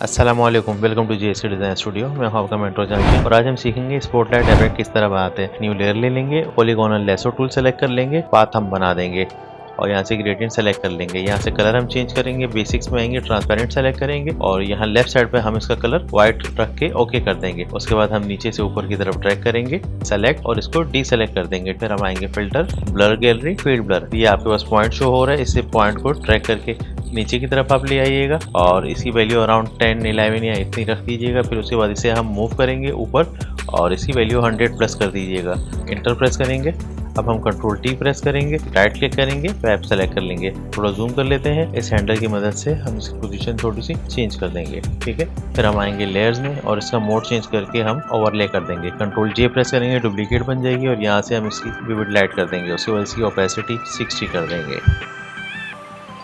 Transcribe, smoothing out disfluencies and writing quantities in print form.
अस्सलामुअलैकुम, welcome to JSK design studio. मैं हूं आपका मेंटर जहांगीर और आज हम सीखेंगे स्पॉटलाइट इफेक्ट किस तरह बनाते हैं। न्यू लेयर ले लेंगे, पॉलीगोनल लेसो टूल सेलेक्ट कर लेंगे, पाथ हम बना देंगे और यहाँ से ग्रेडियंट सेलेक्ट कर लेंगे। यहाँ से कलर हम चेंज करेंगे, बेसिक्स में आएंगे, ट्रांसपेरेंट सेलेक्ट करेंगे और यहाँ लेफ्ट साइड पे हम इसका कलर व्हाइट रख के ओके कर देंगे। उसके बाद हम नीचे से ऊपर की तरफ ड्रैग करेंगे, सेलेक्ट और इसको डी सेलेक्ट कर देंगे। फिर हम आएंगे filter, blur gallery, field blur. ये आपके पास पॉइंट शो हो रहा है, इससे पॉइंट को ट्रैक करके नीचे की तरफ आप ले आइएगा और इसकी वैल्यू अराउंड 10, 11 या इतनी रख दीजिएगा। फिर उसके बाद इसे हम मूव करेंगे ऊपर और इसकी वैल्यू 100 प्लस कर दीजिएगा। इंटर प्रेस करेंगे। अब हम कंट्रोल टी प्रेस करेंगे, राइट क्लिक करेंगे, वेब सेलेक्ट कर लेंगे। थोड़ा जूम कर लेते हैं। इस हैंडल की मदद से हम इसकी पोजीशन थोड़ी सी चेंज कर देंगे, ठीक है। फिर हम आएंगे लेयर्स में और इसका मोड चेंज करके हम ओवरले कर देंगे। कंट्रोल जे प्रेस करेंगे, डुप्लीकेट बन जाएगी और यहाँ से हम इसकी विविड लाइट कर देंगे। उसके बाद इसकी ओपेसिटी 60 कर देंगे।